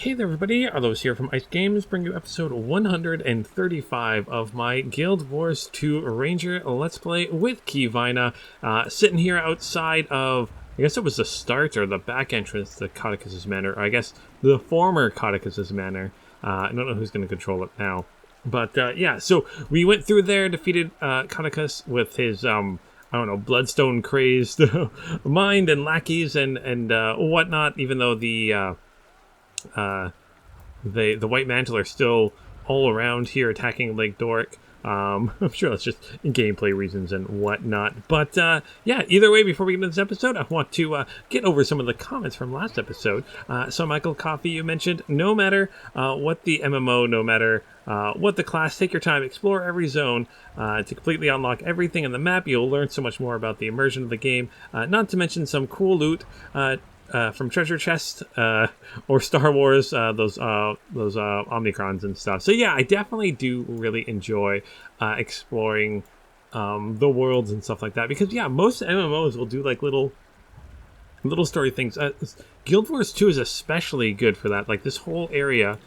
Hey there everybody, Arlos here from Ice Games, bring you episode 135 of my Guild Wars 2 Ranger Let's Play with Keyvina, sitting here outside of, I guess it was the start or the back entrance to Codicus's Manor, or I guess the former Codicus's Manor. I don't know who's going to control it now. But yeah, so we went through there, defeated Codicus with his, I don't know, bloodstone crazed mind and lackeys and whatnot, even though the White Mantle are still all around here attacking Lake Doric. I'm sure that's just gameplay reasons and whatnot. But yeah, either way, before we get into this episode, I want to get over some of the comments from last episode. So Michael Coffey, you mentioned, no matter what the MMO, no matter what the class, take your time, explore every zone to completely unlock everything in the map. You'll learn so much more about the immersion of the game, not to mention some cool loot from treasure chest or Star Wars, those Omnicrons and stuff. So yeah, I definitely do really enjoy exploring the worlds and stuff like that, because yeah, most MMOs will do like little story things. Guild Wars 2 is especially good for that. Like this whole area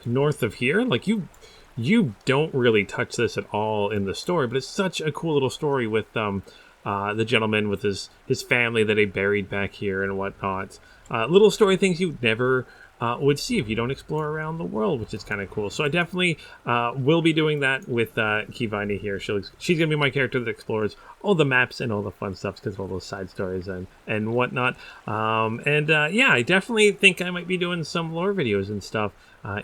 north of here, like you don't really touch this at all in the story, but it's such a cool little story with the gentleman with his family that he buried back here and whatnot. Little story things you never would see if you don't explore around the world, which is kind of cool. So I definitely will be doing that with Keyvina here. She's going to be my character that explores all the maps and all the fun stuff because of all those side stories and whatnot. Yeah, I definitely think I might be doing some lore videos and stuff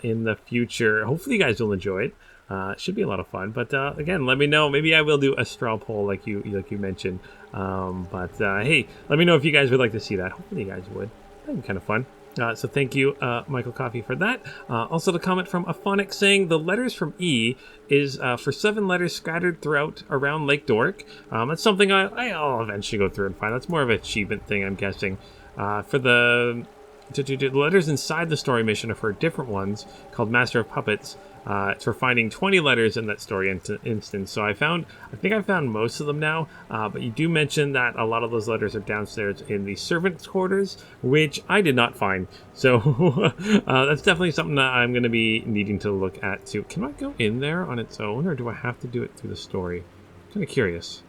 in the future. Hopefully you guys will enjoy it. It should be a lot of fun, but again, let me know. Maybe I will do a straw poll like you mentioned. Hey, let me know if you guys would like to see that. Hopefully you guys would. That'd be kind of fun. So thank you, Michael Coffey, for that. Also, the comment from Aphonic saying the letters from E is for 7 letters scattered throughout around Lake Doric. That's something I'll eventually go through and find. That's more of an achievement thing, I'm guessing. For the letters inside the story mission are for different ones called Master of Puppets. It's for finding 20 letters in that story instance. So I think I found most of them now, but you do mention that a lot of those letters are downstairs in the servants' quarters, which I did not find. So that's definitely something that I'm going to be needing to look at too. Can I go in there on its own, or do I have to do it through the story? I'm kind of curious.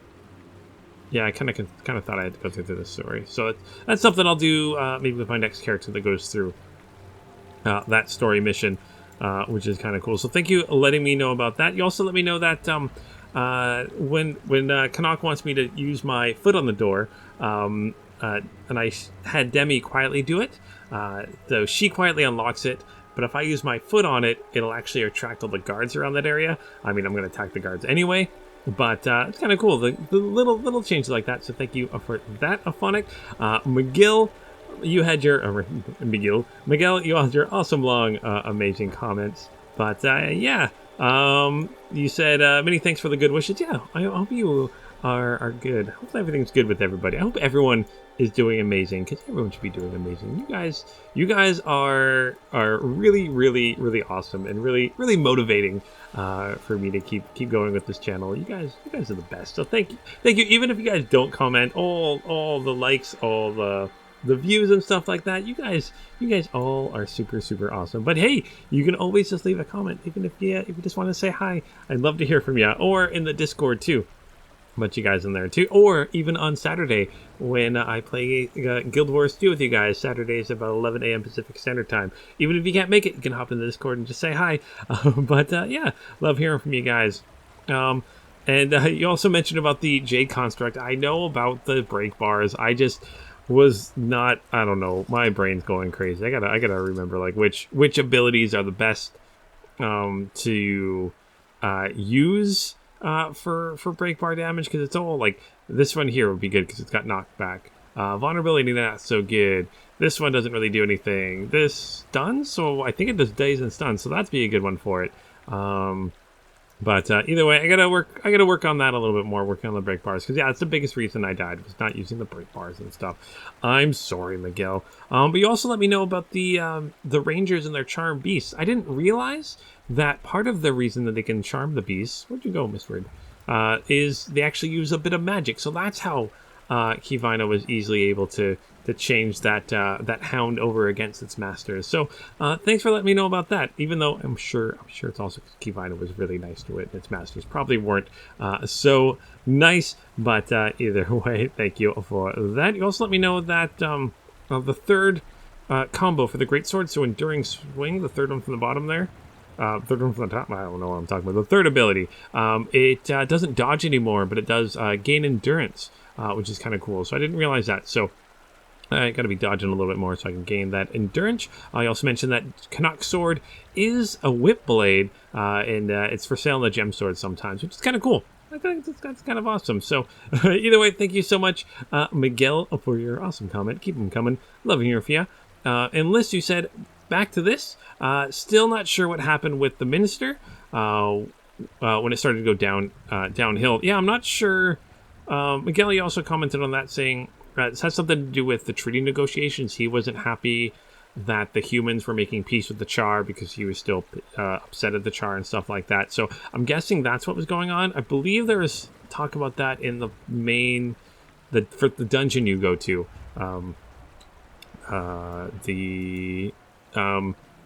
Yeah, I kind of thought I had to go through the story. So that's something I'll do maybe with my next character that goes through that story mission. Which is kind of cool. So thank you for letting me know about that. You also let me know that when Canuck wants me to use my foot on the door, and I had Demi quietly do it, so she quietly unlocks it, but if I use my foot on it, it'll actually attract all the guards around that area. I mean, I'm going to attack the guards anyway, but it's kind of cool. The little changes like that, so thank you for that, Aphonic. McGill, you had your Miguel, you had your awesome long amazing comments, but yeah, you said many thanks for the good wishes. Yeah, I hope you are good. Hopefully everything's good with everybody. I hope everyone is doing amazing, because everyone should be doing amazing. You guys are really awesome and really motivating for me to keep going with this channel. You guys are the best. So thank you. Even if you guys don't comment, all the likes, all the views and stuff like that, you guys all are super awesome. But hey, you can always just leave a comment, even if you just want to say hi. I'd love to hear from you, or in the Discord too. But you guys in there too, or even on Saturday when I play Guild Wars 2 with you guys. Saturdays about 11 a.m. Pacific Standard Time. Even if you can't make it, you can hop in the Discord and just say hi. But yeah, love hearing from you guys. And you also mentioned about the J construct. I know about the break bars. I just was not, I don't know, my brain's going crazy. I gotta remember like which abilities are the best to use for break bar damage, because it's all like this one here would be good because it's got knockback. Vulnerability, not so good. This one doesn't really do anything. This stuns, so I think it does daze and stuns, so that'd be a good one for it. But either way, I gotta work on that a little bit more, working on the break bars, because yeah, that's the biggest reason I died, was not using the break bars and stuff. I'm sorry, Miguel. But you also let me know about the Rangers and their charm beasts. I didn't realize that part of the reason that they can charm the beasts, where'd you go, Miss Word, is they actually use a bit of magic. So that's how Keyvina was easily able to change that hound over against its masters. So thanks for letting me know about that. Even though I'm sure it's also because Keyvina was really nice to it, and its masters probably weren't so nice. But either way, thank you for that. You also let me know that the third combo for the greatsword, so Enduring Swing, the third one from the bottom there. Third one from the top, I don't know what I'm talking about. The third ability, it doesn't dodge anymore, but it does gain endurance, which is kind of cool. So I didn't realize that. So I got to be dodging a little bit more so I can gain that endurance. I also mentioned that Canuck Sword is a whip blade, and it's for sale in the gem sword sometimes, which is kind of cool. I think that's kind of awesome. So either way, thank you so much, Miguel, for your awesome comment. Keep them coming. Love hearing from you. And Liz, you said, back to this. Still not sure what happened with the minister when it started to go downhill. Yeah, I'm not sure. Miguel, you also commented on that saying this has something to do with the treaty negotiations. He wasn't happy that the humans were making peace with the Char because he was still upset at the Char and stuff like that. So I'm guessing that's what was going on. I believe there was talk about that in the main, for the dungeon you go to.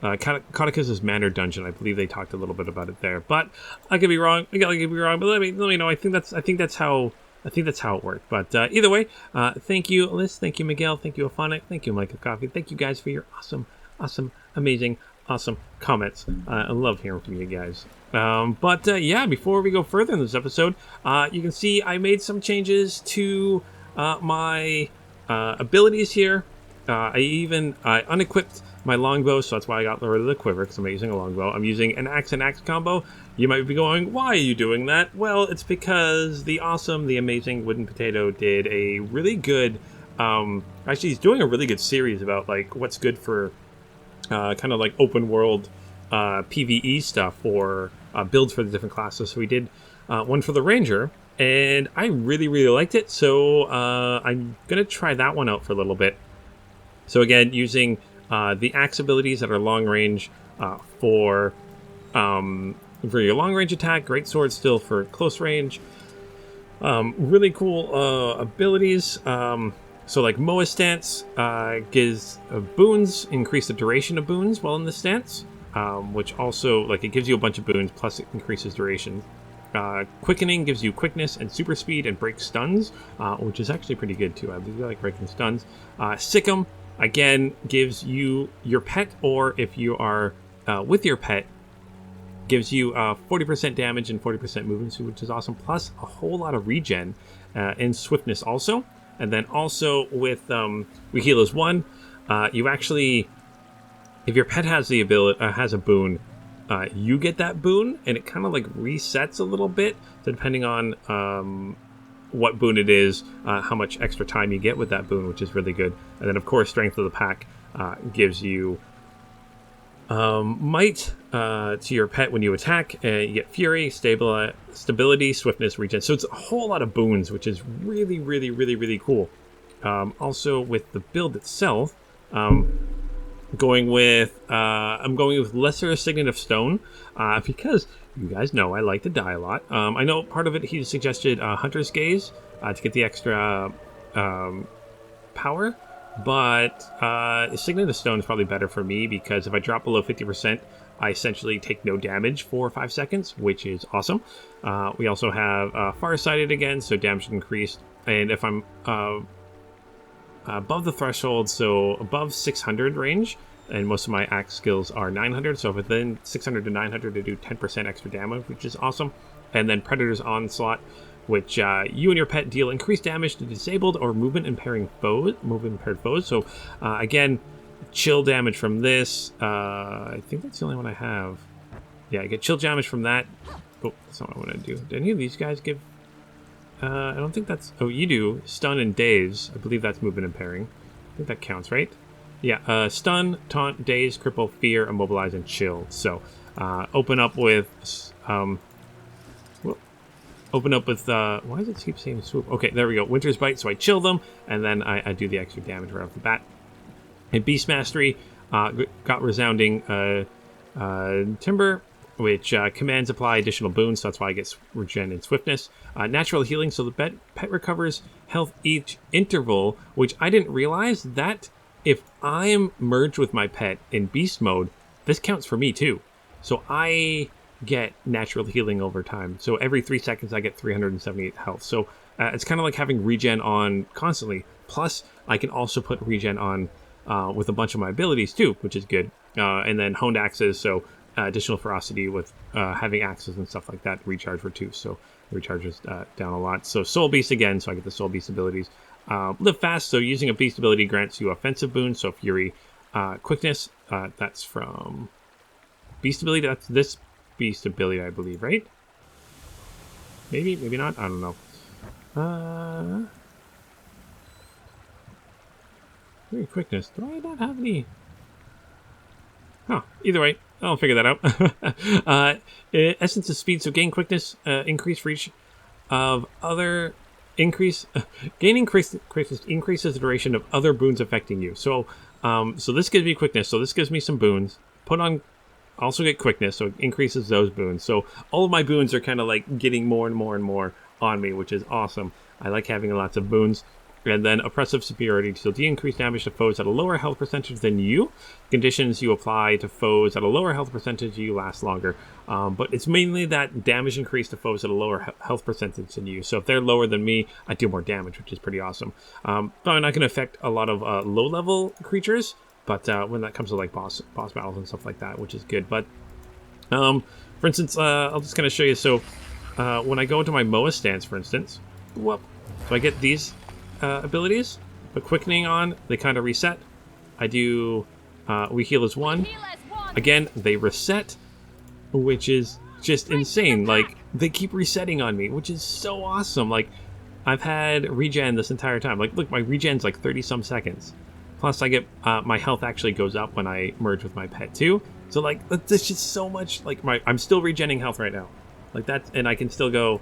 Caudicus's Manor dungeon. I believe they talked a little bit about it there, but I could be wrong. But let me know. I think that's how it worked. But either way, thank you, Liz. Thank you, Miguel. Thank you, Aphonic. Thank you, Mike of Coffee. Thank you guys for your awesome, amazing, awesome comments. I love hearing from you guys. But yeah, before we go further in this episode, you can see I made some changes to my abilities here. I unequipped my longbow, so that's why I got rid of the quiver, because I'm not using a longbow. I'm using an axe and axe combo. You might be going, why are you doing that? Well, it's because the amazing Wooden Potato did a really good, actually he's doing a really good series about like what's good for kind of like open world PvE stuff for builds for the different classes. So we did one for the Ranger, and I really liked it, so I'm going to try that one out for a little bit. So again, using the axe abilities that are long range for your long range attack, greatsword still for close range. Really cool abilities. So like Moa stance gives boons, increase the duration of boons while in the stance, which also like it gives you a bunch of boons plus it increases duration. Quickening gives you quickness and super speed and breaks stuns, which is actually pretty good too. I really like breaking stuns. Sick'em again gives you your pet, or if you are with your pet, gives you 40% damage and 40% movement, which is awesome, plus a whole lot of regen and swiftness also. And then also with we heal as one, you actually, if your pet has the ability has a boon, you get that boon, and it kind of like resets a little bit depending on what boon it is, how much extra time you get with that boon, which is really good. And then of course Strength of the Pack gives you might to your pet when you attack. You get Fury, stability, swiftness, regen. So it's a whole lot of boons, which is really cool. Also with the build itself, I'm going with Lesser Signet of Stone, because you guys know I like to die a lot. I know part of it he suggested Hunter's Gaze to get the extra power, but Signet of Stone is probably better for me because if I drop below 50%, I essentially take no damage for 5 seconds, which is awesome. We also have Farsighted again, so damage increased, and if I'm above the threshold, so above 600 range, and most of my axe skills are 900, so within 600 to 900 to do 10% extra damage, which is awesome. And then Predator's Onslaught, which you and your pet deal increased damage to disabled or movement impaired foes. So again, chill damage from this. I think that's the only one I have. Yeah, I get chill damage from that. Oh, that's not what I want to do. Do any of these guys give... I don't think that's... Oh, you do. Stun and Daze. I believe that's movement impairing. I think that counts, right? Yeah, stun, taunt, daze, cripple, fear, immobilize, and chill. So, open up with, why does it keep saying swoop? Okay, there we go. Winter's Bite, so I chill them, and then I do the extra damage right off the bat. And Beast Mastery, got Resounding Timber, which commands apply additional boons, so that's why I get regen and swiftness. Natural healing, so the pet recovers health each interval, which I didn't realize that if I am merged with my pet in beast mode, this counts for me too. So I get natural healing over time. So every 3 seconds I get 378 health. So it's kind of like having regen on constantly. Plus, I can also put regen on with a bunch of my abilities too, which is good. And then honed axes, so additional ferocity with having axes and stuff like that, recharge for 2, so it recharges down a lot. So soul beast again, so I get the soul beast abilities. Live fast, so using a beast ability grants you offensive boons, so fury, quickness, that's from beast ability, that's this beast ability, I believe, right? Maybe not, I don't know. Fury, quickness, do I not have any? Huh, either way, I'll figure that out. Essence of speed, so gain quickness, increase reach of other gaining quickness increases the duration of other boons affecting you. So so this gives me quickness, so this gives me some boons. Put on, also get quickness, so it increases those boons. So all of my boons are kind of like getting more and more and more on me, which is awesome. I like having lots of boons. And then oppressive superiority, so do increase damage to foes at a lower health percentage than you. Conditions you apply to foes at a lower health percentage, you last longer. But it's mainly that damage increase to foes at a lower health percentage than you. So if they're lower than me, I do more damage, which is pretty awesome. Probably not going to affect a lot of low-level creatures, but when that comes to like boss battles and stuff like that, which is good. But for instance, I'll just kind of show you. So when I go into my Moa stance, for instance, so I get these abilities, but quickening on, they kind of reset. I do we heal as one. Again, they reset, which is just insane. Like, they keep resetting on me, which is so awesome. Like, I've had regen this entire time. Like, look, my regen's like 30 some seconds. Plus I get my health actually goes up when I merge with my pet too. So like, that's just so much. Like, I'm still regenning health right now. Like that, and I can still go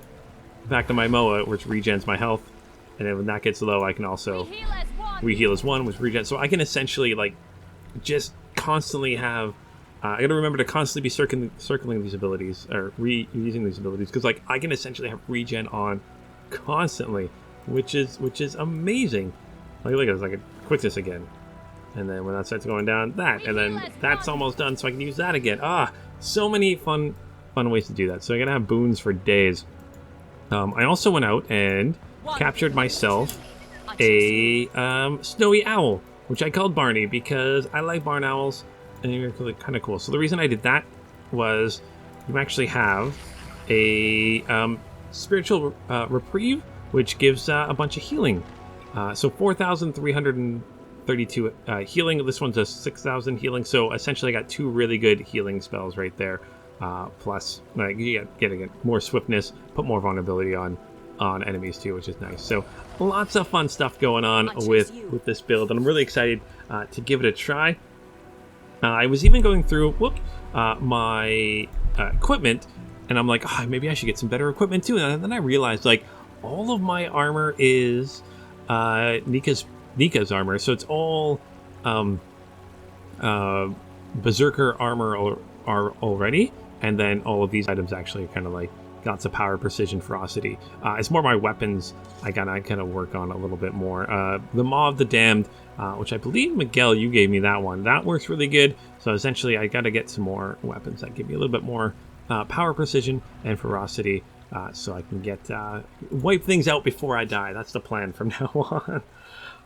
back to my Moa, which regens my health. And then when that gets low, I can also re-heal as one, which regen. So I can essentially like just constantly have. I got to remember to constantly be circling these abilities or reusing these abilities, because like I can essentially have regen on constantly, which is amazing. Like look at this, like a quickness again, and then when that starts going down, and then that's almost done, so I can use that again. So many fun ways to do that. So I'm gonna have boons for days. I also went out and captured myself a snowy owl, which I called Barney because I like barn owls and they're really kind of cool. So the reason I did that was you actually have a spiritual reprieve, which gives a bunch of healing. So 4,332 healing. This one's a 6,000 healing. So essentially I got 2 really good healing spells right there. Plus you get more swiftness, put more vulnerability on enemies too, which is nice. So lots of fun stuff going on with this build, and I'm really excited to give it a try. I was even going through my equipment, and I'm like, maybe I should get some better equipment too. And then I realized like all of my armor is Nika's armor, so it's all berserker armor already, and then all of these items actually kind of like lots of power, precision, ferocity. It's more my weapons I gotta kind of work on a little bit more. The Maw of the Damned, which I believe, Miguel, you gave me that one. That works really good. So essentially I gotta get some more weapons that give me a little bit more power, precision, and ferocity, so I can get wipe things out before I die. That's the plan from now on.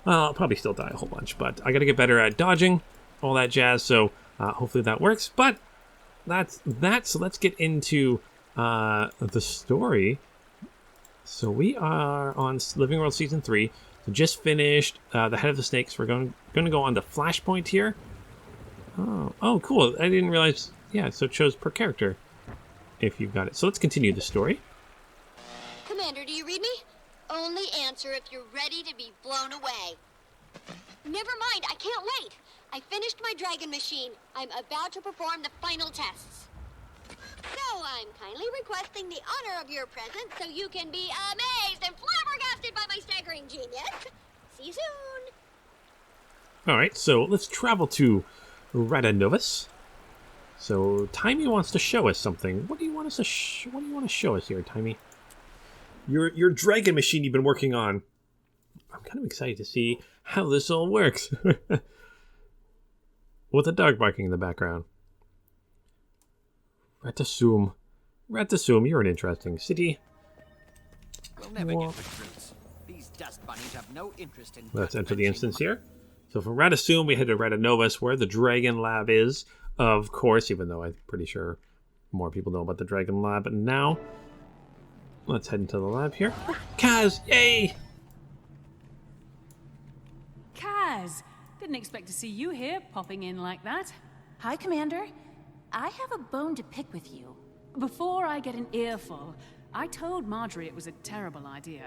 I'll probably still die a whole bunch, but I gotta get better at dodging, all that jazz, so hopefully that works. But that's that. So let's get into the story. So we are on Living World Season 3. So just finished the Head of the Snakes. We're going to go on to Flashpoint here. Oh, cool. I didn't realize. Yeah, so it shows per character if you've got it. So let's continue the story. Commander, do you read me? Only answer if you're ready to be blown away. Never mind, I can't wait. I finished my dragon machine. I'm about to perform the final tests. So I'm kindly requesting the honor of your presence so you can be amazed and flabbergasted by my staggering genius. See you soon. All right, so let's travel to Radanovus. So Timey wants to show us something. What do you want us to what do you want to show us here, Timey? Your dragon machine you've been working on. I'm kind of excited to see how this all works. With a dog barking in the background. Ratasum, you're an interesting city. We'll never get the truth. These dust bunnies have no interest in. Let's enter the instance here. So from Ratasum, we head to Ratanovus, where the Dragon Lab is, of course, even though I'm pretty sure more people know about the Dragon Lab now. Let's head into the lab here. Kaz, yay! Kaz! Didn't expect to see you here, popping in like that. Hi, Commander. I have a bone to pick with you. Before I get an earful, I told Marjorie it was a terrible idea.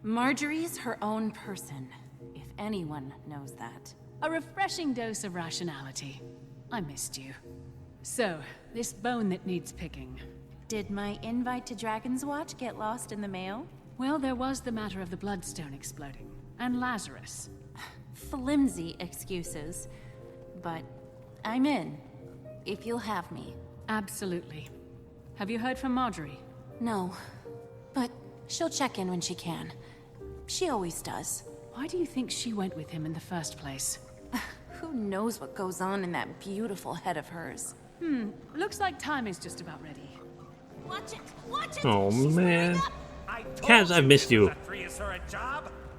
Marjorie's her own person, if anyone knows that. A refreshing dose of rationality. I missed you. So, this bone that needs picking. Did my invite to Dragon's Watch get lost in the mail? Well, there was the matter of the Bloodstone exploding. And Lazarus. Flimsy excuses. But I'm in, if you'll have me. Absolutely. Have you heard from Marjorie? No, but she'll check in when she can. She always does. Why do you think she went with him in the first place? Who knows what goes on in that beautiful head of hers? Looks like time is just about ready. Watch it! Watch it! Oh, man. Kaz, I've missed you.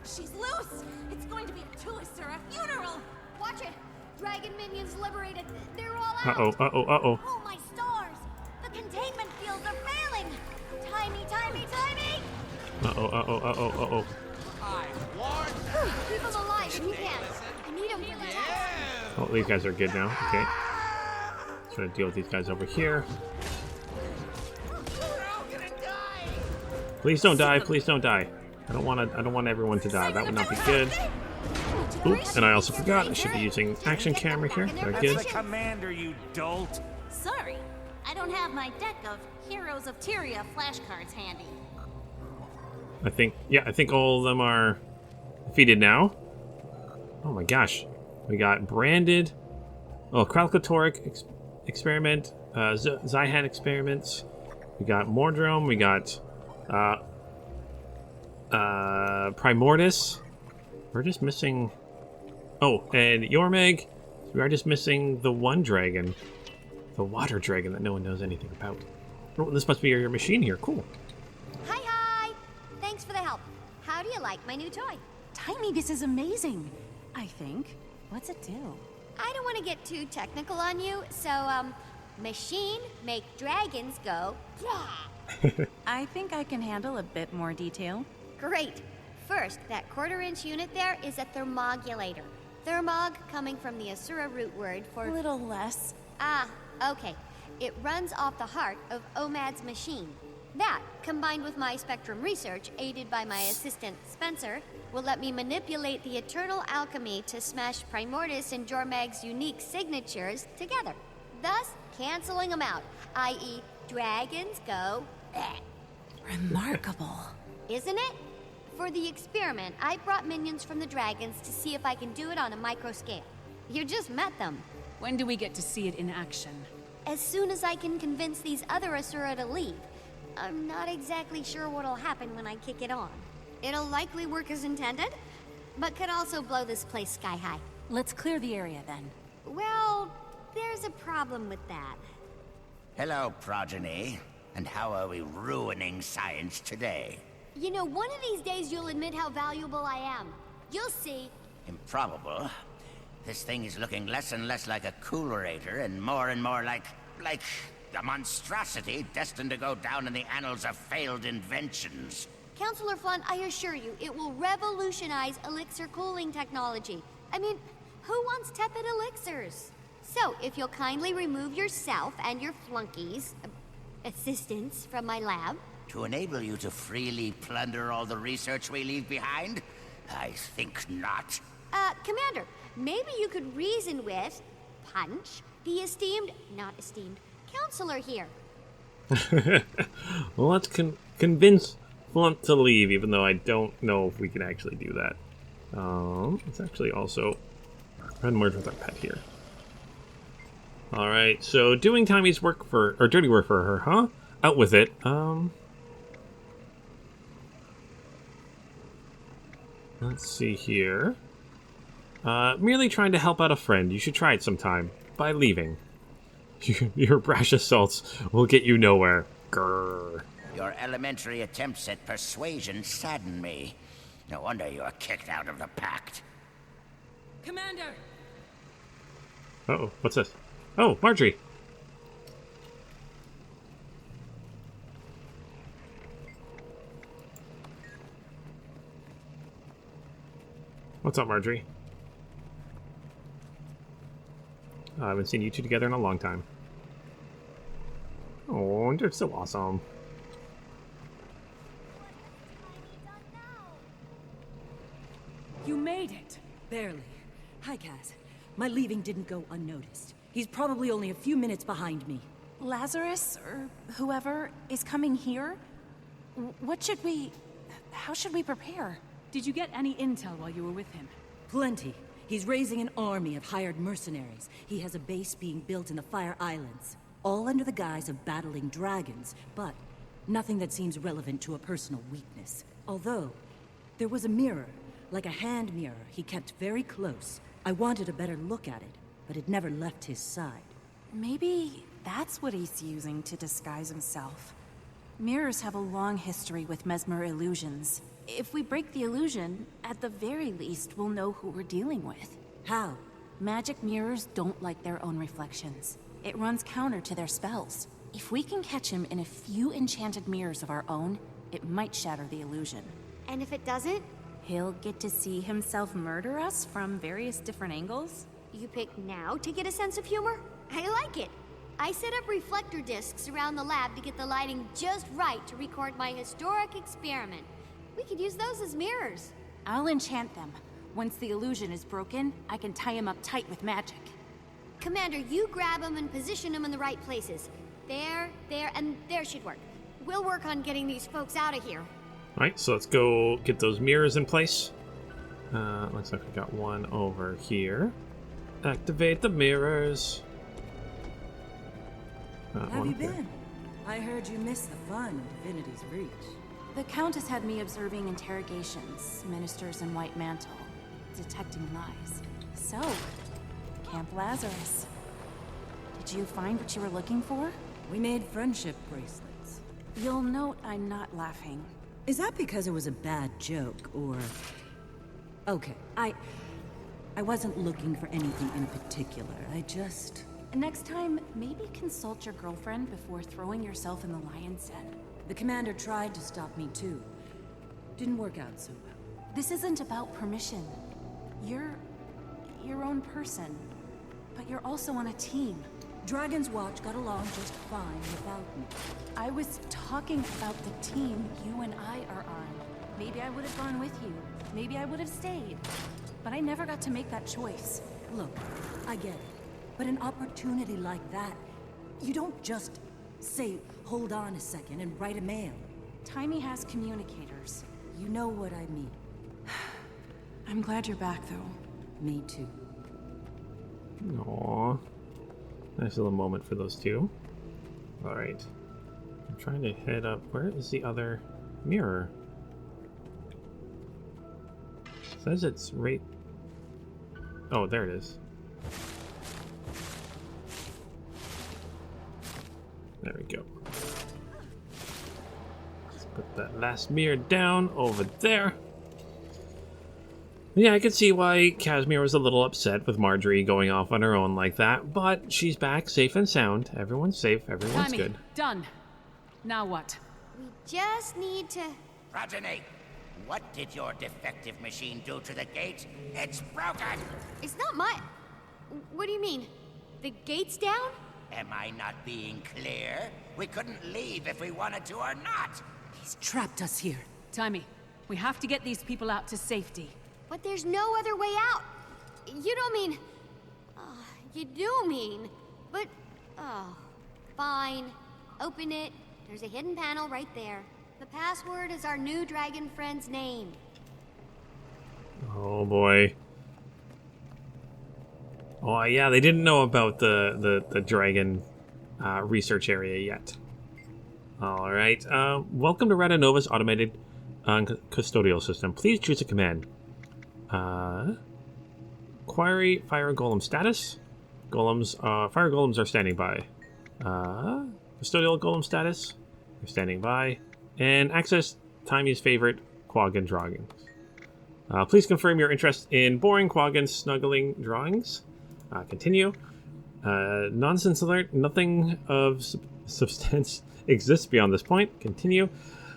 She's loose! It's going to be a tourist or a funeral! Watch it! Dragon minions liberated. They're all out. Uh-oh. Oh, my stars! The containment fields are failing! Timey! Uh-oh. I warned Keep them alive if you can. I need them for the test. Oh, these guys are good now. Okay. Trying to deal with these guys over here. we're all gonna die. Please don't die. I don't want everyone to die. That would not be good. Oops, and I also forgot I should be using action camera here. Very good. Commander, you dolt. Sorry, I don't have my deck of Heroes of Tyria flashcards handy. I think all of them are defeated now. Oh my gosh. We got Branded. Oh, Kralkatoric experiment. Zyhan experiments. We got Mordrome. We got Primordus. We're just missing... Oh, and Yormeg. We are just missing the one dragon. The water dragon that no one knows anything about. Oh, this must be your machine here. Cool. Hi! Thanks for the help. How do you like my new toy? Timey, this is amazing. I think. What's it do? I don't want to get too technical on you, so, machine make dragons go, yeah! I think I can handle a bit more detail. Great. First, that quarter-inch unit there is a thermogulator. Thermog coming from the Asura root word A for... little less. Ah, okay. It runs off the heart of Omad's machine. That, combined with my spectrum research, aided by my assistant Spencer, will let me manipulate the eternal alchemy to smash Primordus and Jormag's unique signatures together, thus canceling them out, i.e. dragons go bleh. Remarkable. Isn't it? For the experiment, I brought minions from the dragons to see if I can do it on a micro scale. You just met them. When do we get to see it in action? As soon as I can convince these other Asura to leave. I'm not exactly sure what'll happen when I kick it on. It'll likely work as intended, but could also blow this place sky high. Let's clear the area then. Well, there's a problem with that. Hello, progeny. And how are we ruining science today? You know, one of these days you'll admit how valuable I am. You'll see. Improbable. This thing is looking less and less like a coolerator and more like a monstrosity destined to go down in the annals of failed inventions. Counselor Flunt, I assure you, it will revolutionize elixir cooling technology. I mean, who wants tepid elixirs? So, if you'll kindly remove yourself and your flunkies, assistants from my lab. To enable you to freely plunder all the research we leave behind? I think not. Commander, maybe you could reason with Punch, the not esteemed, counselor here. Well, let's convince Flunt to leave, even though I don't know if we can actually do that. Let's actually also merge with our pet here. All right, so doing Tommy's work for, or dirty work for her, huh? Out with it. Let's see here. Merely trying to help out a friend. You should try it sometime. By leaving. Your brash assaults will get you nowhere. Grrr. Your elementary attempts at persuasion sadden me. No wonder you were kicked out of the pact. Commander! Uh-oh, what's this? Oh, Marjorie. What's up, Marjorie? I haven't seen you two together in a long time. Oh, they're so awesome. You made it! Barely. Hi, Kaz. My leaving didn't go unnoticed. He's probably only a few minutes behind me. Lazarus, or whoever, is coming here? What should we... How should we prepare? Did you get any intel while you were with him? Plenty. He's raising an army of hired mercenaries. He has a base being built in the Fire Islands, all under the guise of battling dragons, but nothing that seems relevant to a personal weakness. Although, there was a mirror, like a hand mirror he kept very close. I wanted a better look at it, but it never left his side. Maybe that's what he's using to disguise himself. Mirrors have a long history with mesmer illusions. If we break the illusion, at the very least, we'll know who we're dealing with. How? Magic mirrors don't like their own reflections. It runs counter to their spells. If we can catch him in a few enchanted mirrors of our own, it might shatter the illusion. And if it doesn't, He'll get to see himself murder us from various different angles? you pick now to get a sense of humor? I like it. I set up reflector discs around the lab to get the lighting just right to record my historic experiment. We could use those as mirrors. I'll enchant them. Once the illusion is broken, I can tie him up tight with magic. Commander, you grab them and position them in the right places. There, and there should work. We'll work on getting these folks out of here. Alright, so let's go get those mirrors in place. Looks like we got one over here. Activate the mirrors. Have you been? I heard you missed the fun of Divinity's Reach. The Countess had me observing interrogations, ministers in white mantle, detecting lies. So, Camp Lazarus. Did you find what you were looking for? We made friendship bracelets. You'll note I'm not laughing. Is that because it was a bad joke, or... Okay, I wasn't looking for anything in particular. I just... Next time, maybe consult your girlfriend before throwing yourself in the lion's den. The commander tried to stop me too. Didn't work out so well. This isn't about permission. You're your own person, but you're also on a team. Dragon's Watch got along just fine without me. I was talking about the team you and I are on. Maybe I would have gone with you. Maybe I would have stayed. But I never got to make that choice. Look, I get it. But an opportunity like that, you don't just say, hold on a second and write a mail. Timmy has communicators. You know what I mean. I'm glad you're back, though. Me too. Aww. Nice little moment for those two. Alright. I'm trying to head up. Where is the other mirror? It says it's right... Oh, there it is. There we go. Let's put that last mirror down over there. Yeah, I could see why Casimir was a little upset with Marjorie going off on her own like that, but she's back safe and sound. Everyone's safe, everyone's Timmy, good. done. Now what? We just need to... Progeny, what did your defective machine do to the gate? It's broken! It's not my... What do you mean? The gate's down? Am I not being clear? We couldn't leave if we wanted to or not. He's trapped us here. Timmy, we have to get these people out to safety. But there's no other way out. You don't mean... you do mean... But... Oh... Fine. Open it. There's a hidden panel right there. The password is our new dragon friend's name. Oh boy. Oh yeah, they didn't know about the dragon research area yet. All right. Welcome to Radanova's automated custodial system. Please choose a command. Query fire golem status. Fire golems are standing by. Custodial golem status. They're standing by. And access Timey's favorite Quaggan drawings. Please confirm your interest in boring Quaggan snuggling drawings. Continue. Nonsense alert. Nothing of substance exists beyond this point. Continue.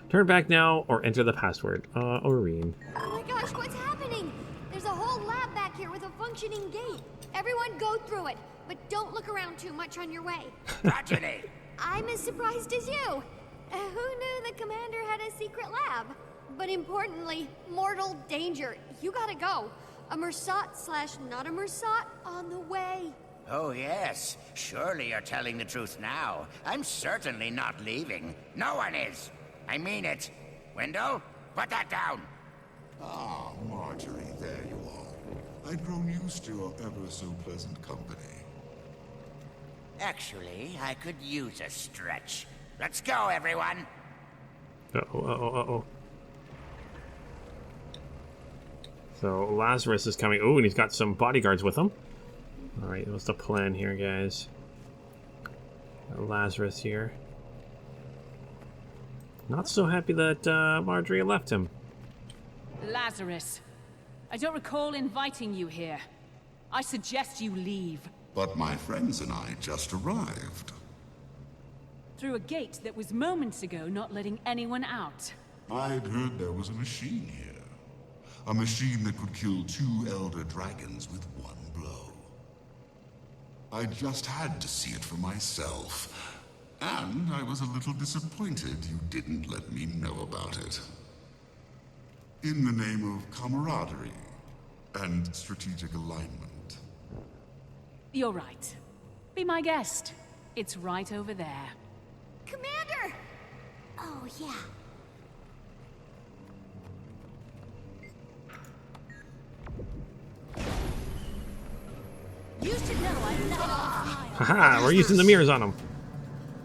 Turn back now or enter the password. Aureen. Oh my gosh, what's happening? There's a whole lab back here with a functioning gate. Everyone go through it, but don't look around too much on your way. Progeny! I'm as surprised as you. Who knew the commander had a secret lab? But importantly, mortal danger. You gotta go. A Mersat / not a Mersat on the way. Oh, yes. Surely you're telling the truth now. I'm certainly not leaving. No one is. I mean it. Wendell, put that down. Ah, Marjorie, there you are. I'd grown used to your ever-so-pleasant company. Actually, I could use a stretch. Let's go, everyone. Uh-oh. So Lazarus is coming. Oh, and he's got some bodyguards with him. All right, what's the plan here, guys? Lazarus here. Not so happy that Marjorie left him. Lazarus, I don't recall inviting you here. I suggest you leave. But my friends and I just arrived. Through a gate that was moments ago not letting anyone out. I'd heard there was a machine here. A machine that could kill 2 elder dragons with one blow. I just had to see it for myself. And I was a little disappointed you didn't let me know about it. In the name of camaraderie and strategic alignment. You're right. Be my guest. It's right over there. Commander! Oh, yeah. You should know I'm not Haha, we're using the mirrors on him.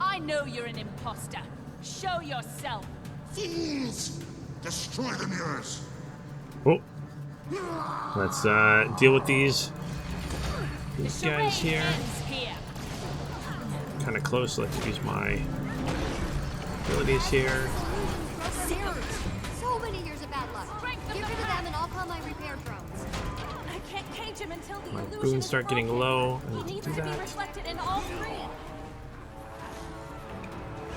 I know you're an imposter. Show yourself. Fools! Destroy the mirrors! Oh. Let's deal with these The guys charade here. ends here. Kind of close. Let's use my abilities here. So many years of bad luck. Get rid of them and I'll call my repair drones. I can't cage him until the My illusion boons is start getting broken. low. He Let's needs do to be that. reflected in all 3.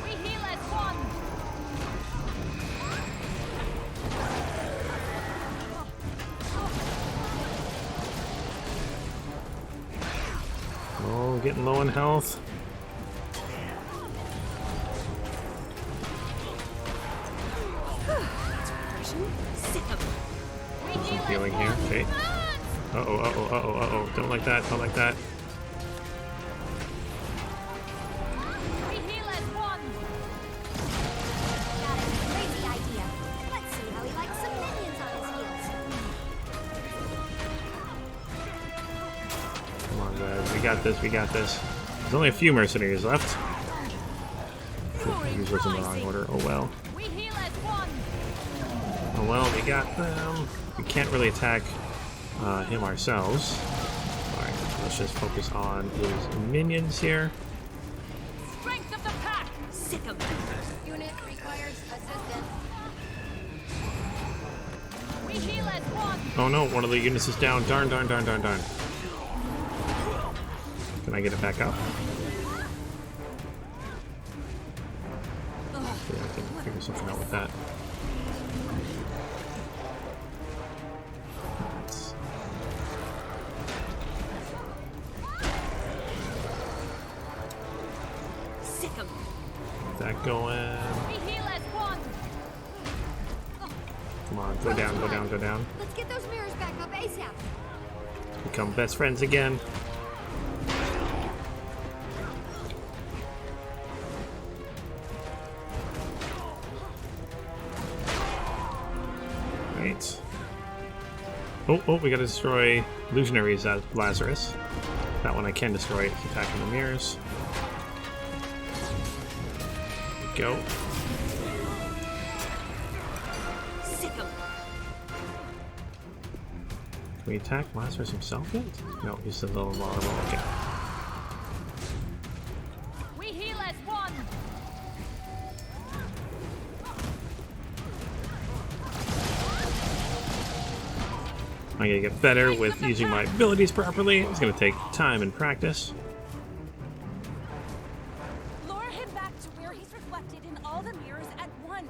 We heal as one. Oh, getting low on health. Some healing here. Okay. Uh-oh. Don't like that. Don't like that. We heal as one. Got a crazy idea. Let's see how he likes some minions on his heels. Come on, guys. We got this. There's only a few mercenaries left. These was in the wrong order. Oh well. We heal as one. Oh well, we got them. We can't really attack him ourselves. Alright, let's just focus on his minions here. Strength of the pack. Sick of them. Unit requires assistance. We heal as one. Oh no, one of the units is down. Darn. Can I get it back up? Yeah, I can figure something out with that. Sick of them. Get that going. We heal as one. Come on, go down. Let's get those mirrors back up ASAP. Become best friends again. Right. Oh, we gotta destroy Illusionary's Lazarus. That one I can destroy. It's attacking the mirrors. There we go. Can we attack Lazarus himself yet? No, he's still a little vulnerable. Okay. We heal as one. I'm gonna get better with using my abilities properly. It's gonna take time and practice. Lure him back to where he's reflected in all the mirrors at once.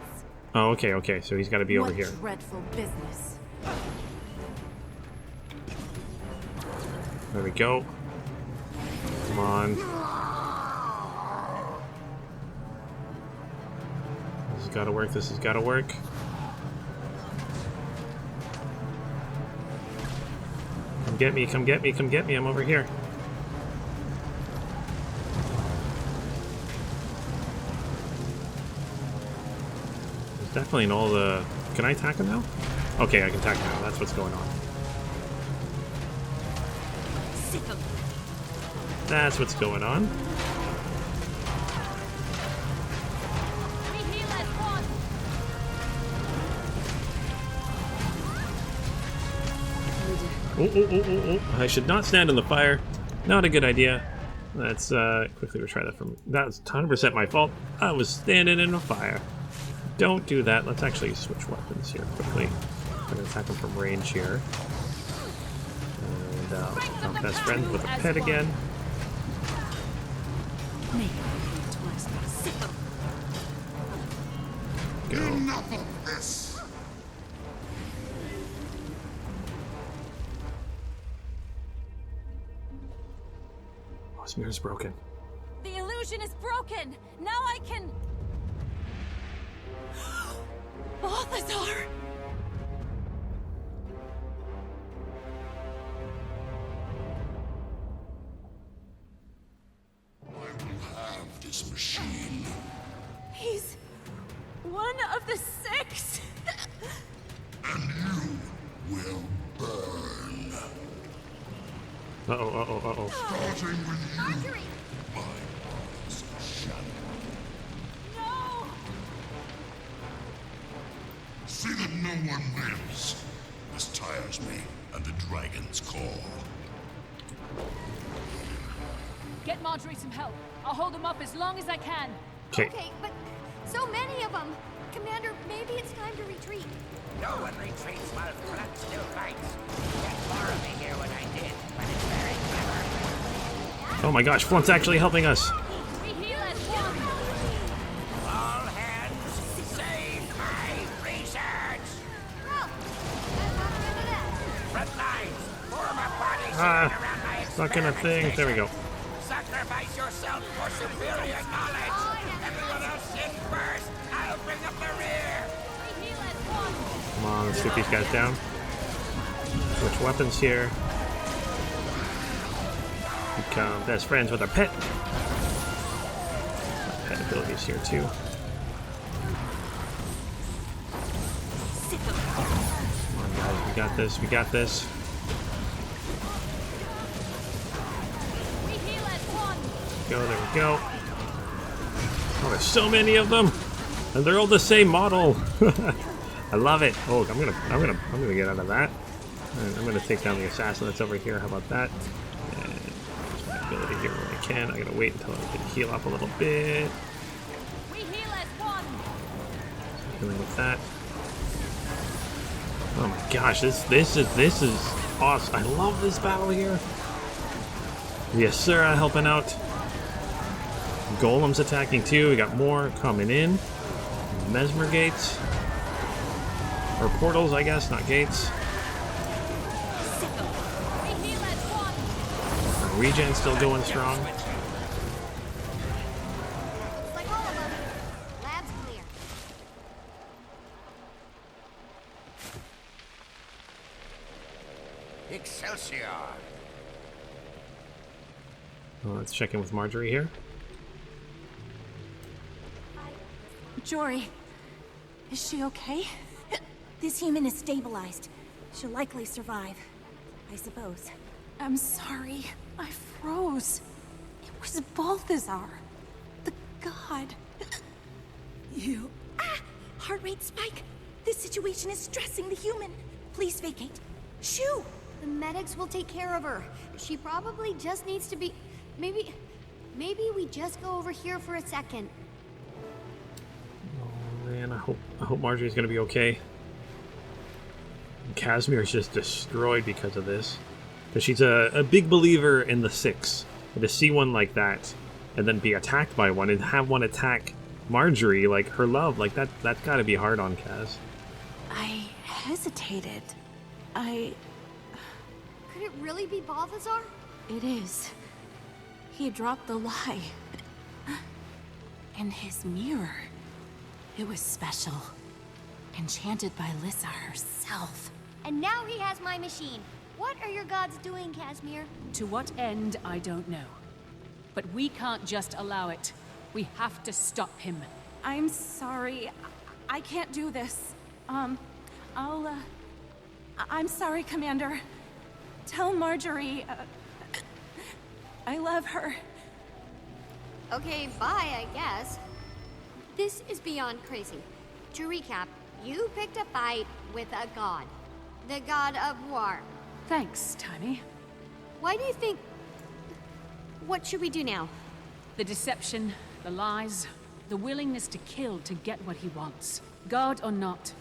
Oh, okay, okay. So he's got to be over here. Dreadful business. There we go. Come on. This has got to work. This has got to work. Come get me. Come get me. Come get me. I'm over here. There's definitely in all the... Can I attack him now? Okay, I can attack him now. That's what's going on. That's what's going on. We heal as one. Oh. I should not stand in the fire. Not a good idea. Let's quickly retry that from... That's 100% my fault. I was standing in the fire. Don't do that. Let's actually switch weapons here quickly. I'm going to attack him from range here. And become best friends with a pet again. Go. Enough of this! Oh, his mirror's broken. The illusion is broken. Now I can... Balthazar! I will have this machine. He's one of the six. And you will burn. Uh-oh. Starting with you, Marjorie! my father's shadow. No! See that no one lives. This tires me, and the dragon's call. Get Marjorie some help. I'll hold them up as long as I can. Okay. Okay, but so many of them. Commander, maybe it's time to retreat. No one retreats while blood still bites. Get more of me here when I did, but it's very clever. Oh my gosh, Flunt's actually helping us. We heal as one. All hands, save my research! Well, I'm not into that. Front lines, form a body Ah, around my stuck in a thing. There we go. Sacrifice yourself for superior knowledge! Everyone else in first! I'll bring up the rear! We heal as one. Come on, let's get these guys down. Switch weapons here. Become best friends with our pet. Pet abilities here too. Come on guys, we got this, we got this. We heal as one. Go, there we go. Oh, there's so many of them, and they're all the same model. I love it. Oh, I'm gonna get out of that. And I'm gonna take down the assassin that's over here. How about that? And use my ability here when I can. I gotta wait until I can heal up a little bit. We heal as one. Dealing with that. Oh my gosh, this is awesome. I love this battle here. Yes, sir, helping out. Golem's attacking too. We got more coming in. Mesmer gates. Or portals, I guess, not gates. We heal as one. Regen still going strong. Looks like all of them. Lab's clear. Excelsior! Well, let's check in with Marjorie here. Jory, is she okay? This human is stabilized. She'll likely survive, I suppose. I'm sorry. I froze. It was Balthazar, the god. You... Heart rate spike! This situation is stressing the human. Please vacate. Shoo! The medics will take care of her. She probably just needs to be... Maybe we just go over here for a second. Oh man, I hope Marjorie's gonna be okay. Casimir's just destroyed because of this. Because she's a big believer in the Six. And to see one like that, and then be attacked by one, and have one attack Marjorie, like her love, like that's gotta be hard on Kaz. I hesitated. Could it really be Balthazar? It is. He dropped the lie. And his mirror. It was special. Enchanted by Lissa herself. And now he has my machine. What are your gods doing, Casimir? To what end, I don't know. But we can't just allow it. We have to stop him. I'm sorry. I can't do this. I'm sorry, Commander. Tell Marjorie, I love her. Okay, bye, I guess. This is beyond crazy. To recap, you picked a fight with a god. The god of war. Thanks, Tiny. Why do you think... What should we do now? The deception, the lies, the willingness to kill to get what he wants. God or not.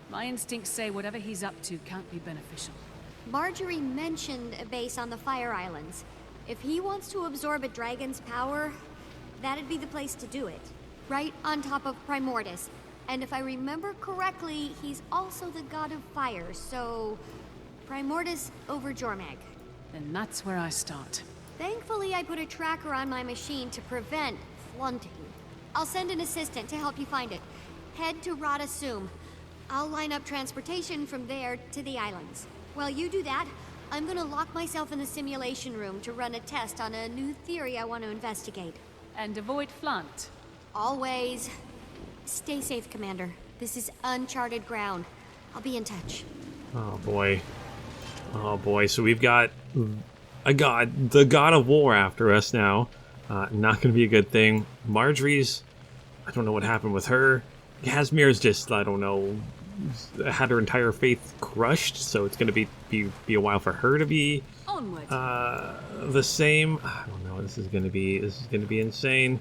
My instincts say whatever he's up to can't be beneficial. Marjorie mentioned a base on the Fire Islands. If he wants to absorb a dragon's power, that'd be the place to do it. Right on top of Primordus. And if I remember correctly, he's also the god of fire, so... Primordus over Jormag. Then that's where I start. Thankfully, I put a tracker on my machine to prevent flunting. I'll send an assistant to help you find it. Head to Rada Sum. I'll line up transportation from there to the islands. While you do that, I'm gonna lock myself in the simulation room to run a test on a new theory I want to investigate. And avoid Flunt. Always. Stay safe, Commander. This is uncharted ground. I'll be in touch. Oh boy. Oh boy, so we've got a god, the god of war after us now. Not gonna be a good thing. Marjorie's, I don't know what happened with her. Casimir's just, I don't know, had her entire faith crushed, so it's gonna be a while for her to be Onward. the same. I don't know, this is gonna be insane.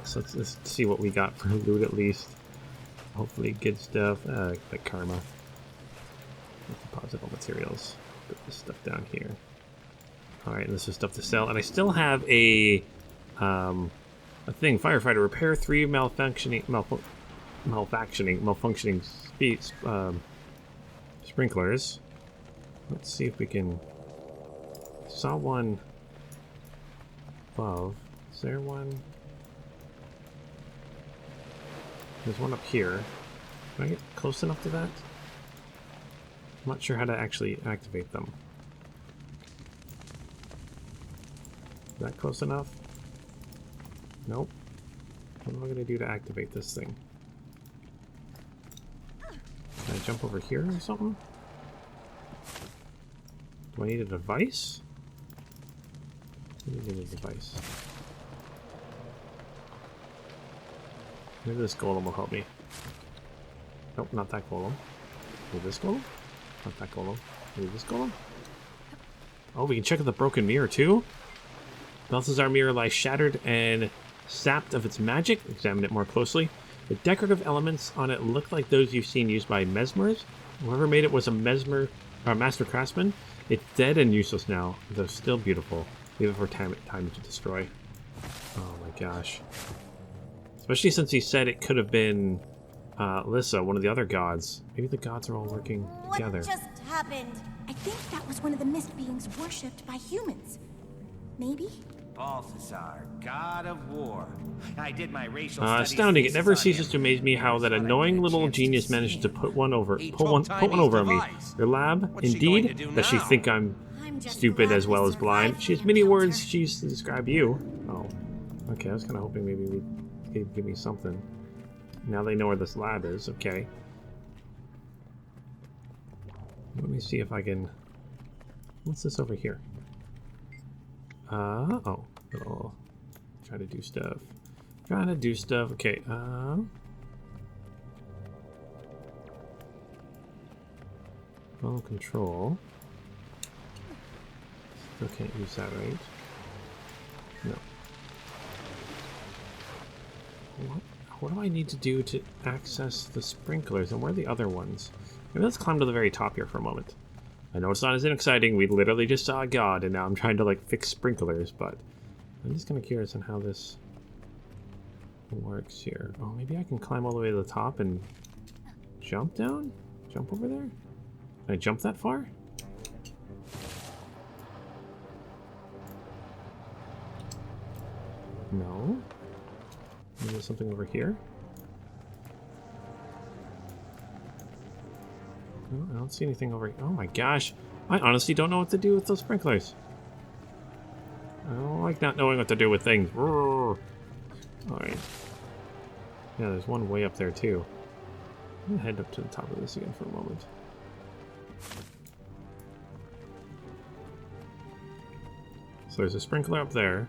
So let's see what we got for loot at least. Hopefully good stuff. Like karma. Deposit all materials. Put this stuff down here. Alright, this is stuff to sell. And I still have a thing. Firefighter. Repair 3 malfunctioning sprinklers. Let's see if we can... Saw one above. Is there one? There's one up here. Can I get close enough to that? I'm not sure how to actually activate them. Is that close enough? Nope. What am I going to do to activate this thing? Can I jump over here or something? Do I need a device? I need a device. Maybe this golem will help me. Nope, not that golem. Maybe this golem? Not that golem. Maybe this golem? Oh, we can check out the broken mirror too? Balthazar mirror lies shattered and sapped of its magic. Examine it more closely. The decorative elements on it look like those you've seen used by mesmers. Whoever made it was a master craftsman. It's dead and useless now, though still beautiful. Leave it for time to destroy. Oh my gosh. Especially since he said it could have been Lissa, one of the other gods. Maybe the gods are all working together. What just happened? I think that was one of the mist beings worshipped by humans. Maybe? Balthazar, god of war. I did my racial studies astounding. It never thesis on ceases him. to amaze me how that Thought I annoying had a little chance to genius see managed to him. put one over He on told me. device. Your lab, What's she going to indeed? do Does she now? think I'm just stupid glad as well we as blind? survived She has the many encounter. words she used to describe you. Oh. Okay, I was kind of hoping maybe he'd give me something. Now they know where this lab is. Okay. Let me see if I can... What's this over here? Oh. Little... Trying to do stuff. Trying to do stuff. Okay, Well, control. Still can't use that, right? No. What do I need to do to access the sprinklers? And where are the other ones? Maybe let's climb to the very top here for a moment. I know it's not as exciting. We literally just saw a god, and now I'm trying to, like, fix sprinklers, but I'm just kind of curious on how this works here. Oh, maybe I can climb all the way to the top and jump down? Jump over there? Can I jump that far? No. Maybe there's something over here? No, I don't see anything over here. Oh my gosh. I honestly don't know what to do with those sprinklers. I don't like not knowing what to do with things. Alright. Yeah, there's one way up there too. I'm gonna head up to the top of this again for a moment. So there's a sprinkler up there.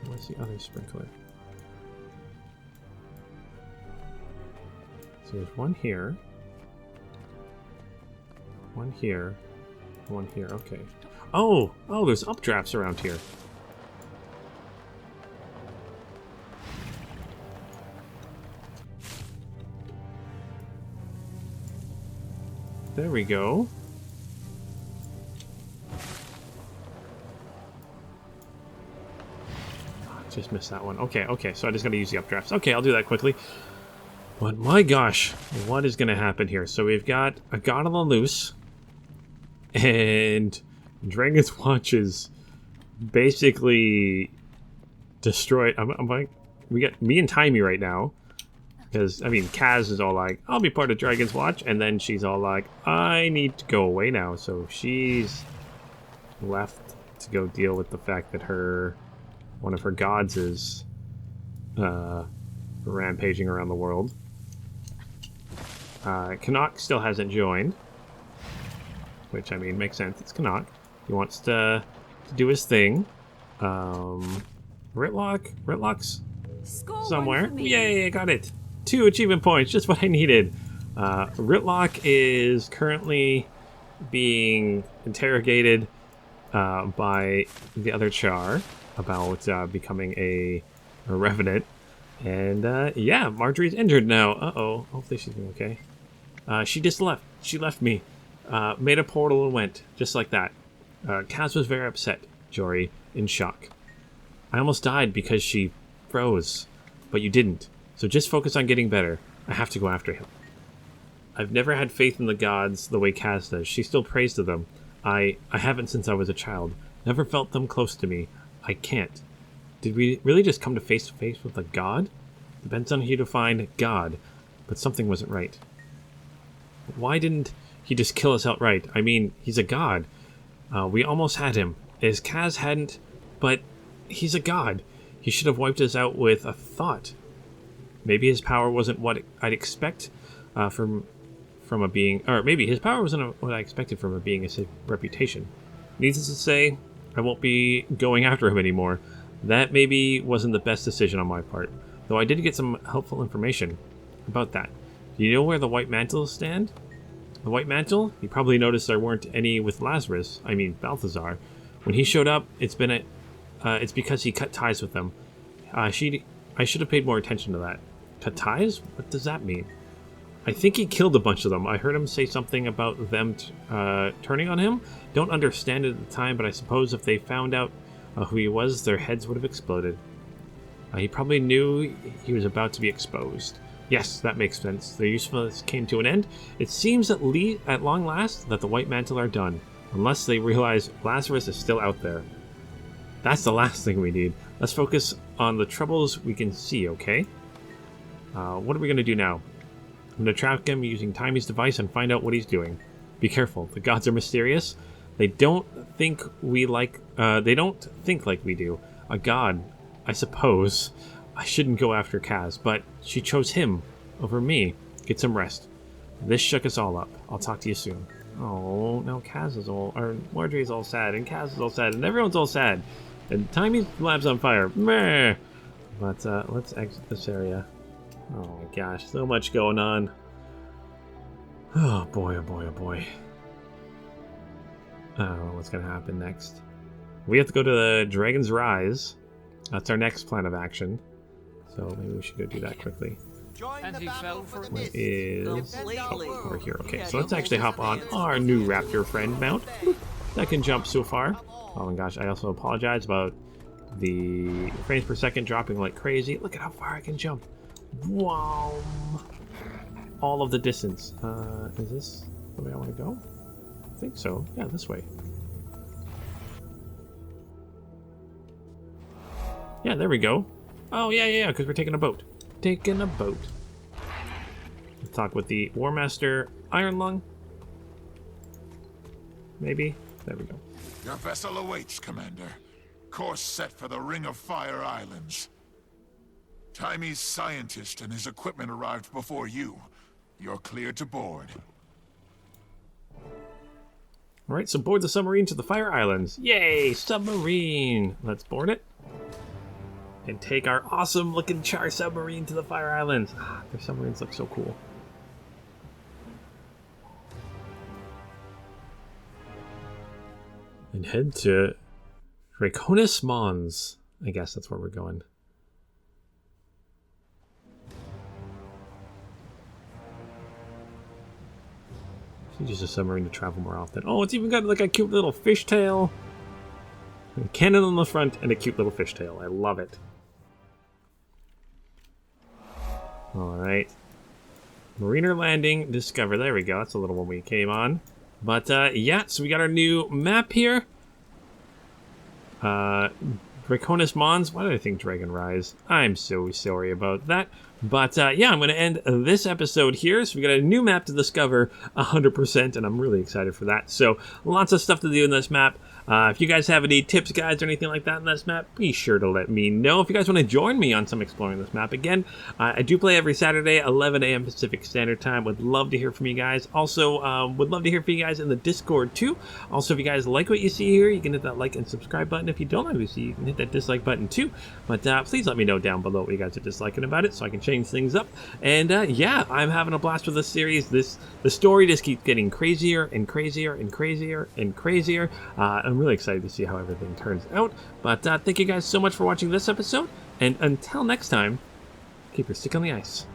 Where's the other sprinkler? So there's one here. One here. One here. Okay. Oh! Oh, there's updrafts around here. There we go. Just missed that one. Okay, okay, so I just gotta use the updrafts. Okay, I'll do that quickly. But my gosh, what is gonna happen here? So we've got a god on the loose, and Dragon's Watch is basically destroyed. I'm like, we got me and Timey right now, because I mean, Kaz is all like, "I'll be part of Dragon's Watch," and then she's all like, "I need to go away now." So she's left to go deal with the fact that one of her gods is rampaging around the world. Canuck still hasn't joined, which, I mean, makes sense. It's Canuck. He wants to do his thing. Ritlock's somewhere. Yay, I got it. 2 achievement points, just what I needed. Ritlock is currently being interrogated by the other Char about becoming a revenant. And yeah, Marjorie's injured now. Uh-oh. Hopefully she's doing okay. She just left. She left me. Made a portal and went. Just like that. Kaz was very upset. Jory, in shock. I almost died because she froze. But you didn't. So just focus on getting better. I have to go after him. I've never had faith in the gods the way Kaz does. She still prays to them. I haven't since I was a child. Never felt them close to me. I can't. Did we really just come to face with a god? Depends on who to find God, but something wasn't right. Why didn't he just kill us outright? I mean, he's a god. We almost had him. As Kaz hadn't, but he's a god. He should have wiped us out with a thought. Maybe his power wasn't what I'd expect from a being, or maybe his power wasn't what I expected from a being of his reputation. Needless to say, I won't be going after him anymore. That maybe wasn't the best decision on my part, though I did get some helpful information about that. Do you know where the White Mantles stand? The White Mantle? You probably noticed there weren't any with Balthazar. When he showed up, it's because he cut ties with them. I should have paid more attention to that. Cut ties? What does that mean? I think he killed a bunch of them. I heard him say something about them turning on him. Don't understand it at the time, but I suppose if they found out who he was, their heads would have exploded. He probably knew he was about to be exposed. Yes, that makes sense. Their usefulness came to an end. It seems at long last that the White Mantle are done, unless they realize Lazarus is still out there. That's the last thing we need. Let's focus on the troubles we can see, okay? What are we going to do now? I'm going to track him using Timey's device and find out what he's doing. Be careful. The gods are mysterious. They don't think like we do. A god, I suppose. I shouldn't go after Kaz, but she chose him over me. Get some rest. This shook us all up. I'll talk to you soon. Oh, now Kaz is all, or Marjorie's all sad, and Kaz is all sad, and everyone's all sad. And Timmy's lab's on fire. Meh. But let's exit this area. Oh my gosh, so much going on. Oh boy, oh boy, oh boy. I don't know what's gonna happen next. We have to go to the Dragon's Rise. That's our next plan of action. So maybe we should go do that quickly. And he fell for Where is... Oh, we're here. Okay, so let's actually hop on our new Raptor friend mount. That can jump so far. Oh my gosh, I also apologize about the frames per second dropping like crazy. Look at how far I can jump. Wow. All of the distance. Is this the way I want to go? I think so. Yeah, this way. Yeah, there we go. Oh, yeah, because we're taking a boat. Taking a boat. Let's talk with the War Master Iron Lung. Maybe? There we go. Your vessel awaits, Commander. Course set for the Ring of Fire Islands. Timmy's scientist and his equipment arrived before you. You're cleared to board. Alright, so board the submarine to the Fire Islands. Yay, submarine! Let's board it. And take our awesome looking char submarine to the Fire Islands. Ah, their submarines look so cool. And head to Draconis Mons. I guess that's where we're going. Should use a submarine to travel more often. Oh, it's even got like a cute little fishtail. A cannon on the front and a cute little fishtail. I love it. Alright. Mariner landing, discover. There we go. That's a little one we came on. But, yeah, so we got our new map here. Draconis Mons. Why did I think Dragon Rise? I'm so sorry about that. But, yeah, I'm going to end this episode here. So we got a new map to discover 100%, and I'm really excited for that. So, lots of stuff to do in this map. If you guys have any tips, guides, or anything like that in this map, be sure to let me know. If you guys want to join me on some exploring this map, again, I do play every Saturday, 11 a.m. Pacific Standard Time. Would love to hear from you guys. Also, would love to hear from you guys in the Discord, too. Also, if you guys like what you see here, you can hit that like and subscribe button. If you don't like what you see, you can hit that dislike button, too. But please let me know down below what you guys are disliking about it so I can change things up. And, yeah, I'm having a blast with this series. The story just keeps getting crazier and crazier and crazier and crazier. I'm really excited to see how everything turns out. But thank you guys so much for watching this episode. And until next time, keep your stick on the ice.